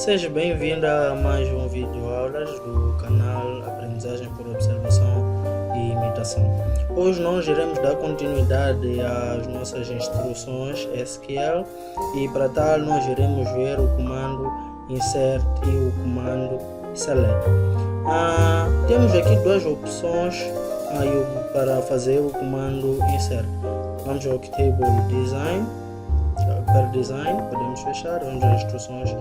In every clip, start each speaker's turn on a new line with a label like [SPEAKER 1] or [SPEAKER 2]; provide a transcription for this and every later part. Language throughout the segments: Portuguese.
[SPEAKER 1] Seja bem-vinda a mais um vídeo aulas do canal Aprendizagem por Observação e Imitação. Hoje nós iremos dar continuidade às nossas instruções SQL e para tal nós iremos ver o comando insert e o comando select. Temos aqui duas opções para fazer o comando insert. Vamos ao Table Design. Para Design, podemos fechar, vamos às instruções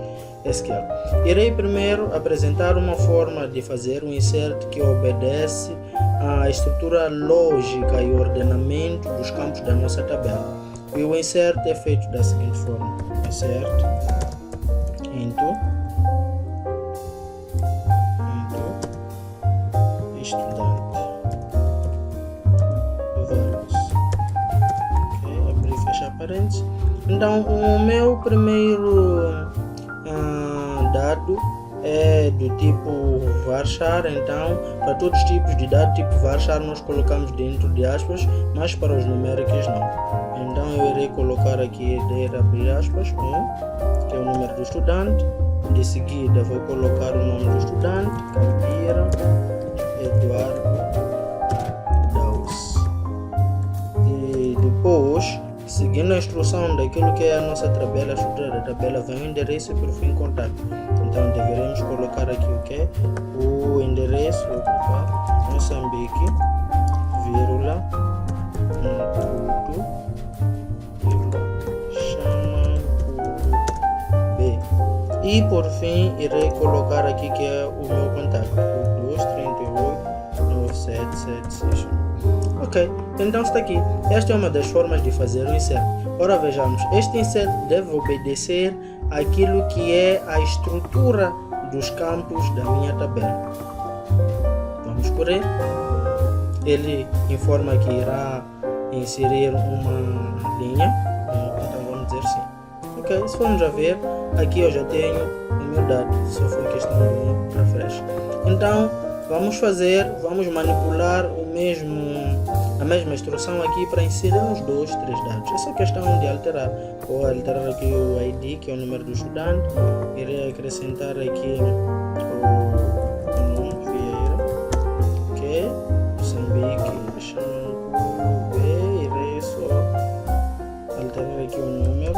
[SPEAKER 1] SQL. Irei primeiro apresentar uma forma de fazer um insert que obedece à estrutura lógica e ordenamento dos campos da nossa tabela. E o insert é feito da seguinte forma: insert into estudante values. Ok, abrir e fechar parênteses. Então, o meu primeiro dado é do tipo varchar. Então, para todos os tipos de dado tipo varchar, nós colocamos dentro de aspas, mas para os numéricos não. Então, eu irei colocar aqui, abrir aspas, 1, que é o número do estudante. De seguida, vou colocar o nome do estudante, Campira Eduardo Daus. E depois, seguindo a instrução daquilo que é a nossa tabela, a estrutura da tabela, vem o endereço e por fim contato. Então deveremos colocar aqui o que? O endereço, vou colocar Moçambique, vírgula, B. E por fim irei colocar aqui que é o meu contato, o 238 9776. Ok, então está aqui. Esta é uma das formas de fazer o insert. Ora vejamos, este insert deve obedecer àquilo que é a estrutura dos campos da minha tabela. Vamos por ele. Ele informa que irá inserir uma linha. Então vamos dizer assim. Ok, se formos a ver, aqui eu já tenho o meu dado. Só foi questão de um refresh. Então vamos manipular a mesma instrução aqui para inserirmos 2, 3 dados. É só questão de alterar. Vou alterar aqui o ID, que é o número do estudante. Irei acrescentar aqui o nome Vieira. Ok. Moçambique, Xanampu, B. Irei só alterar aqui o número.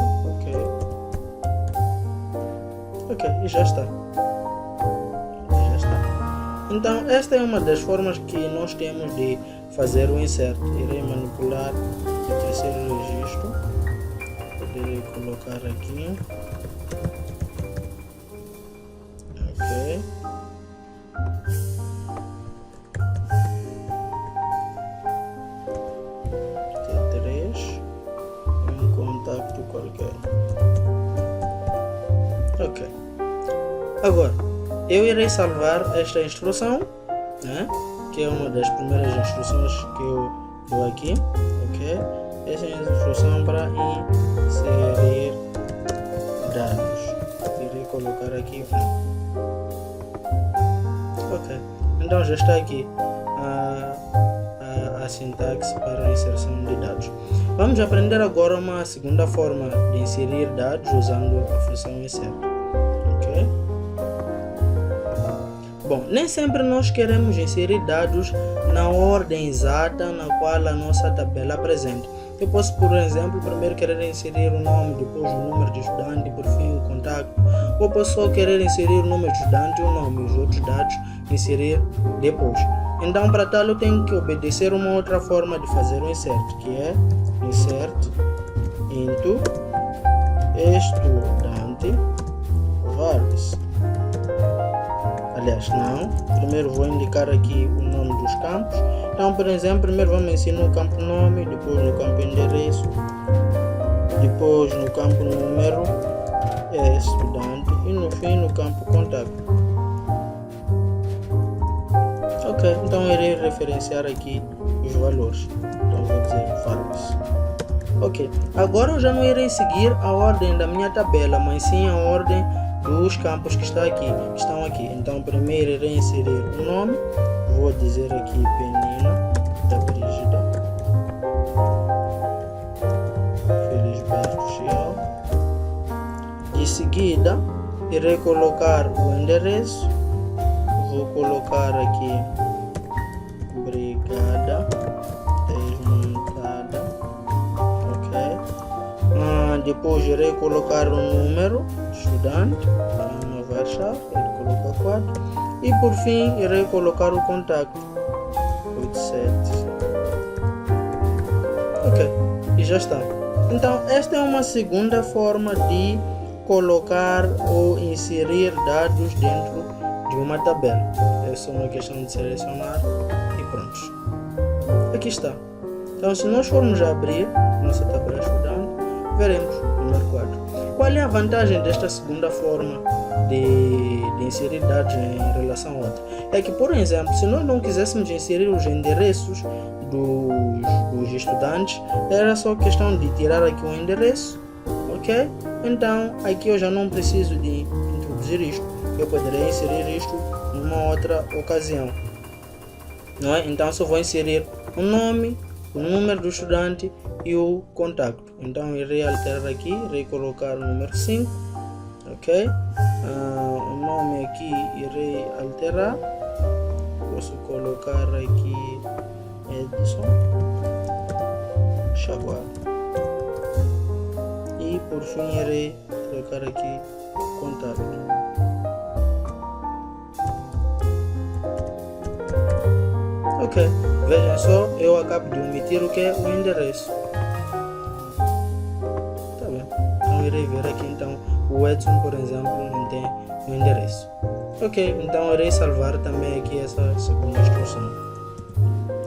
[SPEAKER 1] Ok, e já está. Então, esta é uma das formas que nós temos de fazer o insert. Irei manipular o terceiro registro. Poderei colocar aqui. Ok. T3. Um contacto qualquer. Ok. Agora, eu irei salvar esta instrução, né? Que é uma das primeiras instruções que eu dou aqui, ok? Essa é a instrução para inserir dados. Irei colocar aqui. Ok, então já está aqui a sintaxe para a inserção de dados. Vamos aprender agora uma segunda forma de inserir dados usando a função insert, ok? Bom, nem sempre nós queremos inserir dados na ordem exata na qual a nossa tabela apresenta. Eu posso, por exemplo, primeiro querer inserir o nome, depois o número de estudante e por fim o contato. Ou posso só querer inserir o nome do estudante, o nome e os outros dados inserir depois. Então, para tal, eu tenho que obedecer uma outra forma de fazer o insert, que é insert into estudante values. Aliás, não. Primeiro vou indicar aqui o nome dos campos. Então, por exemplo, primeiro vamos ensinar o campo nome, depois no campo endereço, depois no campo número estudante e no fim no campo contato. Ok, então irei referenciar aqui os valores. Então vou dizer values. Ok, agora eu já não irei seguir a ordem da minha tabela, mas sim a ordem dos campos que estão aqui. Então primeiro irei inserir o nome, vou dizer aqui Penina da Brígida Felisberto Chial. De seguida irei colocar o endereço, vou colocar aqui Brigada Desmontada, ok. Depois irei colocar o número estudante, uma chave, ele coloca 4, e por fim irei colocar o contacto 87, ok, e já está. Então esta é uma segunda forma de colocar ou inserir dados dentro de uma tabela. É só uma questão de selecionar e pronto. Aqui está. Então se nós formos abrir nossa tabela estudante, veremos o número 4. Qual é a vantagem desta segunda forma de inserir dados em relação a outra? É que, por exemplo, se nós não quiséssemos inserir os endereços dos estudantes, era só questão de tirar aqui o endereço, ok? Então aqui eu já não preciso de introduzir isto, eu poderia inserir isto numa outra ocasião, não é? Então só vou inserir o nome, o número do estudante e o contacto. Então irei alterar aqui, irei colocar o número 5, ok? O nome aqui irei alterar, posso colocar aqui Edson Chaguar, e por fim irei colocar aqui contato. Ok, vejam só, eu acabo de omitir o que é o endereço. Tá bem, então irei ver aqui, então o Edson, por exemplo, não tem o endereço. Ok, então irei salvar também aqui essa segunda instrução.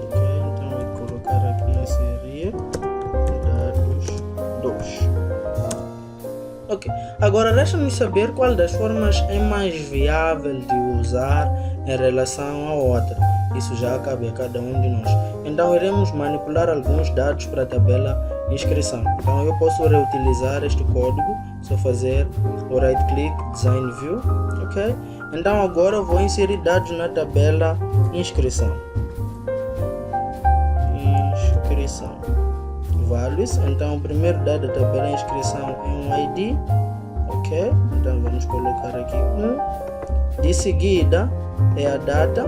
[SPEAKER 1] Ok, então eu vou colocar aqui inserir dados 2. Ok, agora resta-nos saber qual das formas é mais viável de usar em relação à outra. Isso já cabe a cada um de nós. Então iremos manipular alguns dados para a tabela inscrição. Então eu posso reutilizar este código, só fazer o right click, design view, ok? Então agora eu vou inserir dados na tabela inscrição. Inscrição. Values. Então o primeiro dado da tabela inscrição é um ID, ok? Então vamos colocar aqui 1. De seguida é a data.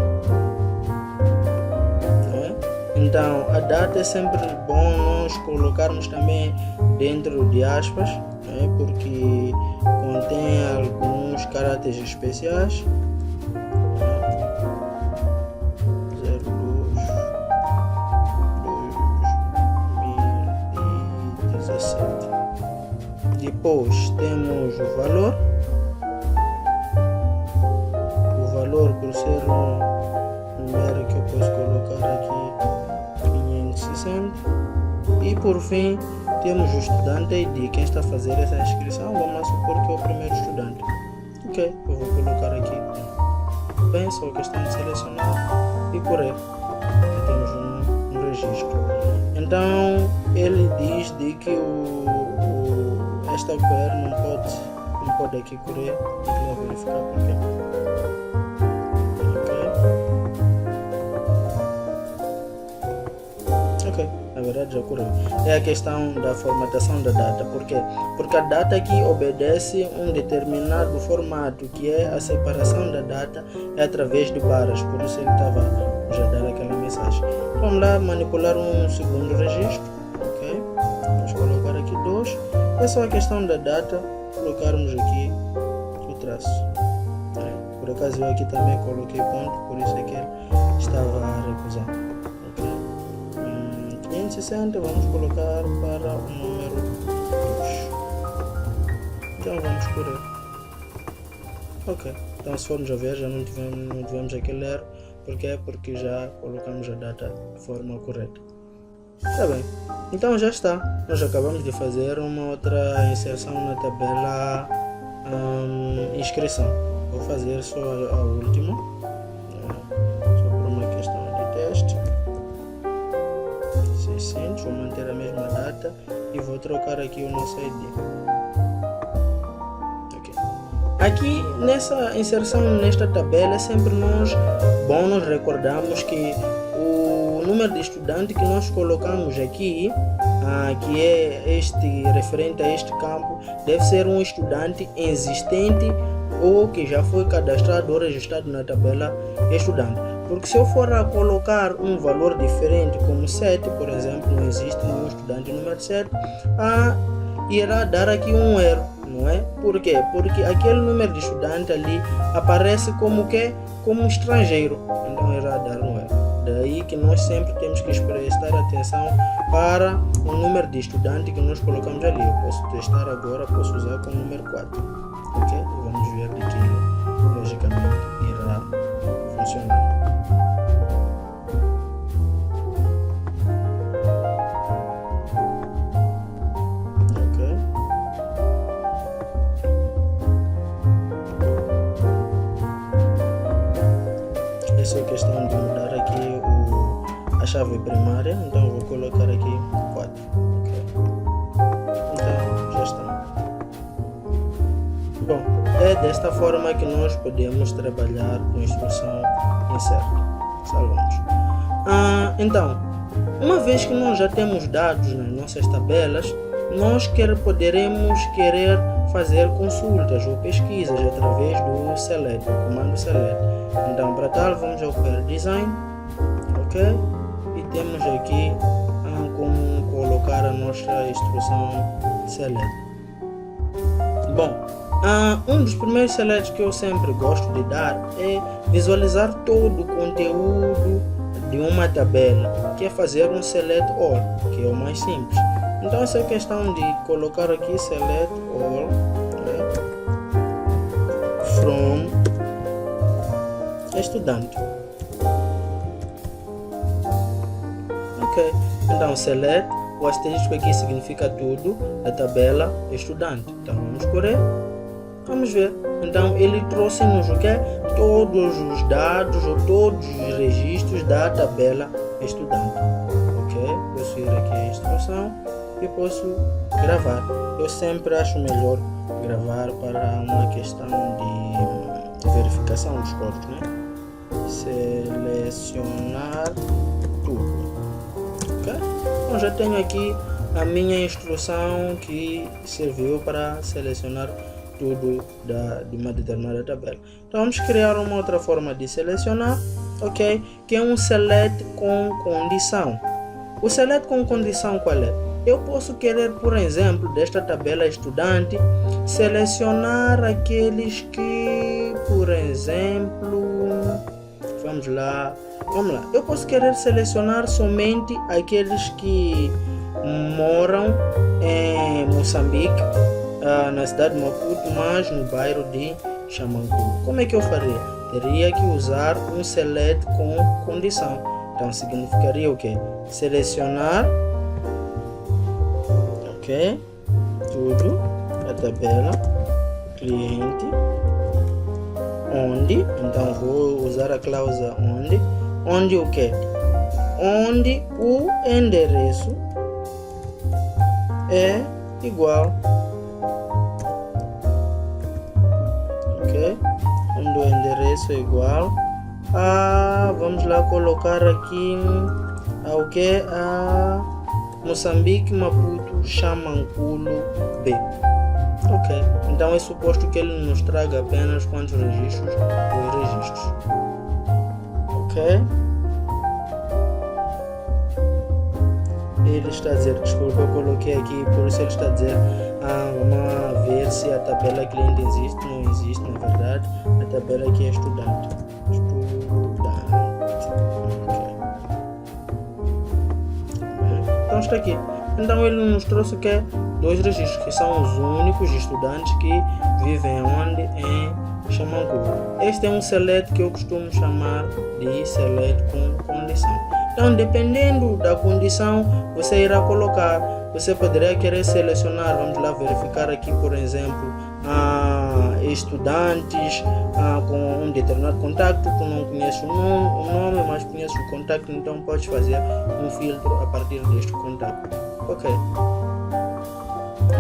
[SPEAKER 1] Então a data é sempre bom nós colocarmos também dentro de aspas, né? Porque contém alguns caracteres especiais. 02/2017. Depois temos o valor. O valor, por ser um número que eu posso colocar aqui, e por fim temos o estudante ID, quem está a fazer essa inscrição. Vamos supor que é o primeiro estudante, ok? Eu vou colocar aqui bem, só questão de selecionar e correr. Já temos um registro. Então ele diz de que esta QR não pode aqui correr. Vou verificar porque na verdade já ocorreu. É a questão da formatação da data. Por quê? Porque a data aqui obedece um determinado formato, que é a separação da data é através de barras. Por isso ele estava já dar aquela mensagem. Vamos lá manipular um segundo registro, ok? Vamos colocar aqui 2. É só a questão da data, colocarmos aqui o traço. Por acaso eu aqui também coloquei ponto, por isso é que ele estava a recusar. 560, vamos colocar para o número 2. Então vamos por ele. Ok, então se formos a ver já não tivemos aquele erro. Por quê? Porque já colocamos a data de forma correta. Tá bem, então já está. Nós acabamos de fazer uma outra inserção na tabela inscrição. Vou fazer só a última, só por uma questão de teste. 600, vou manter a mesma data e vou trocar aqui o nosso ID. Okay. Aqui nessa inserção nesta tabela é sempre bom nós recordarmos que o número de estudante que nós colocamos aqui, que é este referente a este campo, deve ser um estudante existente ou que já foi cadastrado ou registrado na tabela estudante. Porque se eu for a colocar um valor diferente, como 7, por exemplo, não existe nenhum estudante número 7, irá dar aqui um erro, não é? Por quê? Porque aquele número de estudante ali aparece como que? Como estrangeiro, então irá dar um erro. Daí que nós sempre temos que prestar atenção para o número de estudante que nós colocamos ali. Eu posso testar agora, posso usar como número 4, ok? Vamos ver de que logicamente irá funcionar. Essa é a questão de mudar aqui a chave primária, então eu vou colocar aqui 4. Okay. Então já está. Bom, é desta forma que nós podemos trabalhar com instrução insert. Salvamos. Então, uma vez que nós já temos dados nas nossas tabelas, nós poderemos querer fazer consultas ou pesquisas através do select, do comando select. Então, para tal, vamos ao Query Design, ok? E temos aqui como colocar a nossa instrução select. Bom, um dos primeiros selects que eu sempre gosto de dar é visualizar todo o conteúdo de uma tabela, que é fazer um select all, que é o mais simples. Então, essa é a questão de colocar aqui select all, né? From estudante. Ok, então select, o asterisco aqui significa tudo da tabela estudante. Então vamos correr, vamos ver. Então ele trouxe-nos o que? Todos os dados ou todos os registros da tabela estudante. Ok, posso ir aqui a instrução e posso gravar. Eu sempre acho melhor gravar para uma questão de verificação dos códigos, né? Selecionar tudo, ok? Então já tenho aqui a minha instrução que serviu para selecionar tudo de uma determinada tabela. Então vamos criar uma outra forma de selecionar, ok? Que é um select com condição. O select com condição qual é? Eu posso querer, por exemplo, desta tabela estudante, selecionar aqueles que, por exemplo, vamos lá. Eu posso querer selecionar somente aqueles que moram em Moçambique, na cidade de Maputo, mas no bairro de Xamanculo. Como é que eu faria? Teria que usar um select com condição. Então significaria o quê? Selecionar, ok, tudo, a tabela, cliente, onde, então vou usar a cláusula onde o que? Onde o endereço é igual, ok? Onde o endereço é igual a, vamos lá colocar aqui ao que? A Moçambique, Maputo, Xamanculo B. Ok, então é suposto que ele nos traga apenas quantos registros? 2 registros. Ok. Ele está a dizer, desculpa, eu coloquei aqui, por isso ele está a dizer, vamos ver se a tabela cliente existe. Não existe, na verdade. A tabela aqui é estudante. Ok. Então está aqui. Então ele nos trouxe o que? 2 registros, que são os únicos estudantes que vivem onde? Em Xamanculo. Este é um select que eu costumo chamar de select com condição. Então, dependendo da condição, você irá colocar. Você poderia querer selecionar, vamos lá verificar aqui, por exemplo, estudantes com um determinado contacto. Tu não conheces o nome, mas conheces o contacto, então podes fazer um filtro a partir deste contacto. Ok.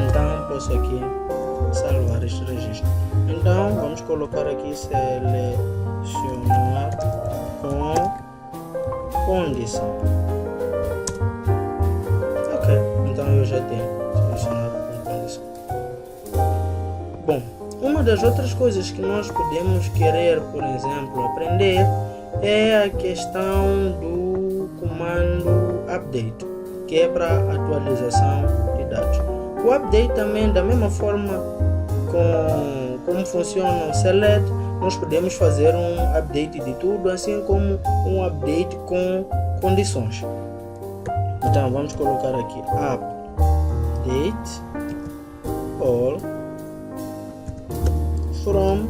[SPEAKER 1] Então, posso aqui salvar este registro. Então, vamos colocar aqui selecionar com condição. Ok, então eu já tenho selecionado com condição. Bom, uma das outras coisas que nós podemos querer, por exemplo, aprender é a questão do comando update, que é para atualização de dados. O update também, da mesma forma como funciona o select, nós podemos fazer um update de tudo, assim como um update com condições. Então vamos colocar aqui update all from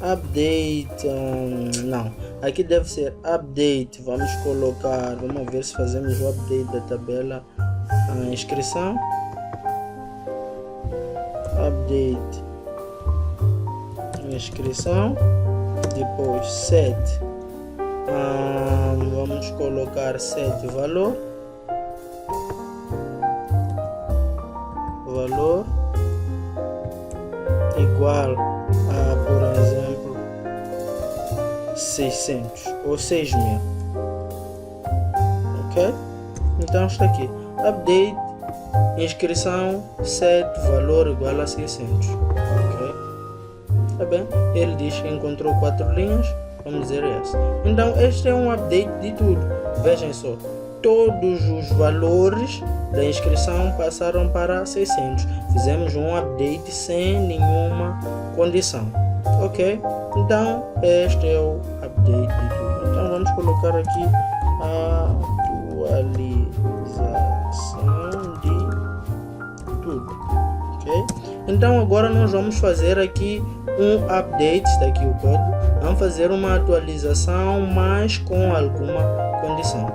[SPEAKER 1] update, não, aqui deve ser update, vamos ver se fazemos o update da tabela inscrição, update inscrição, depois set, vamos colocar set valor igual a, por exemplo, 600 ou 6.000, ok? Então está aqui, update inscrição set valor igual a 600, ok? Tá bem? Ele diz que encontrou 4 linhas, vamos dizer essa. Então este é um update de tudo. Vejam só, todos os valores da inscrição passaram para 600. Fizemos um update sem nenhuma condição, ok? Então este é o update de tudo. Então vamos colocar aqui a atualização de tudo, ok? Então agora nós vamos fazer aqui um update, está aqui o código, vamos fazer uma atualização, mas com alguma condição,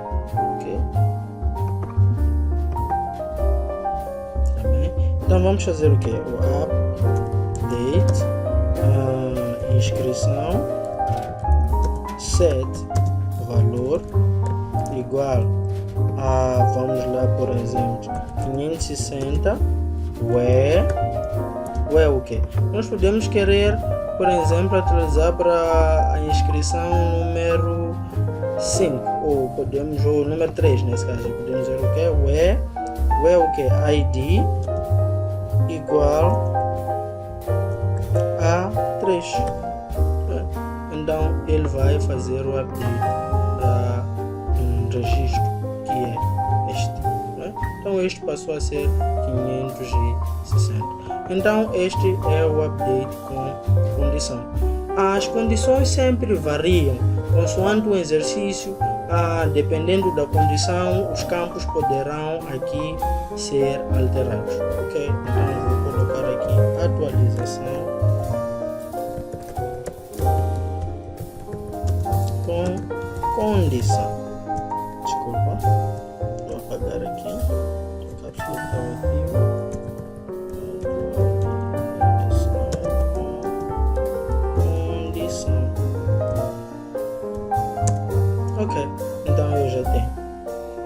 [SPEAKER 1] ok? Tá bem? Então vamos fazer o que? O update inscrição set valor igual a, vamos lá, por exemplo, 560 where o que? Nós podemos querer, por exemplo, atualizar para a inscrição número 5, ou podemos, ou número 3 nesse caso, podemos dizer o que? Where o que? ID igual a 3. Então ele vai fazer o update para um registro que é este, né? Então este passou a ser 560. Então este é o update com condição. As condições sempre variam consoante o exercício, dependendo da condição, os campos poderão aqui ser alterados, ok? Então eu vou colocar aqui atualização com condição. Desculpa, vou apagar aqui. A cápsula está ativa. Ok, então eu já tenho.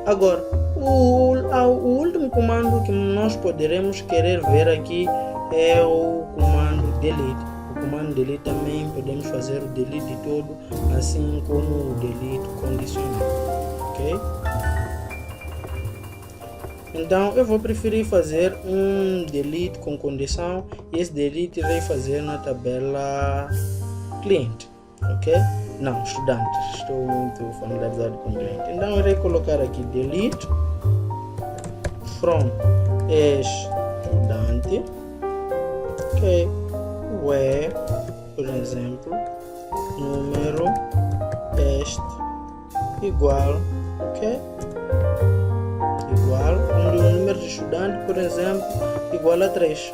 [SPEAKER 1] Agora, o último comando que nós poderemos querer ver aqui é o comando delete. O comando delete também podemos fazer o delete de todo, assim como o delete condicional, ok? Então eu vou preferir fazer um delete com condição, e esse delete irei fazer na tabela cliente, ok? Não, estudante, estou muito familiarizado com cliente. Então eu irei colocar aqui delete from estudante, ok? Where, por exemplo, número este igual, ok? Igual, onde o número de estudante, por exemplo, igual a 3.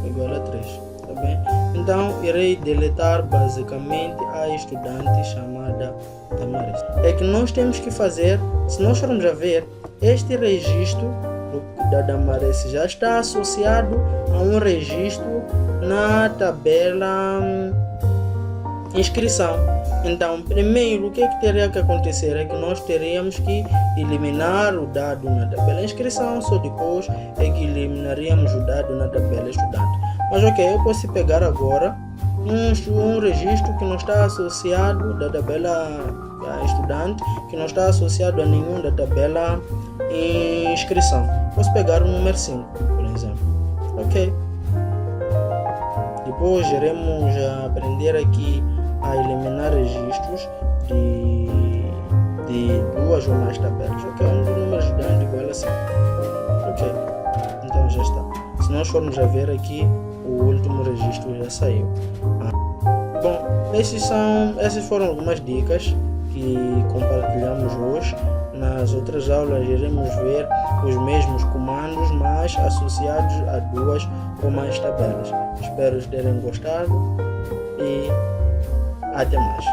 [SPEAKER 1] Igual a 3, tá bem? Então irei deletar basicamente a estudante chamada Damares. É que nós temos que fazer, se nós formos a ver, este registro da Damares já está associado a um registro na tabela inscrição. Então, primeiro, o que teria que acontecer é que nós teríamos que eliminar o dado na tabela inscrição, só depois é que eliminaríamos o dado na tabela estudante. Mas ok, eu posso pegar agora um registro que não está associado da tabela estudante, que não está associado a nenhum da tabela inscrição. Posso pegar o número 5, por exemplo. Ok. Depois iremos aprender aqui a eliminar registros de duas ou mais tabelas. Ok, um dos números grande igual a 5. Ok, então já está. Se nós formos a ver aqui, o último registro já saiu. Bom, essas foram algumas dicas que compartilhamos hoje. Nas outras aulas iremos ver os mesmos comandos, mas associados a duas ou mais tabelas. Espero terem gostado e até mais.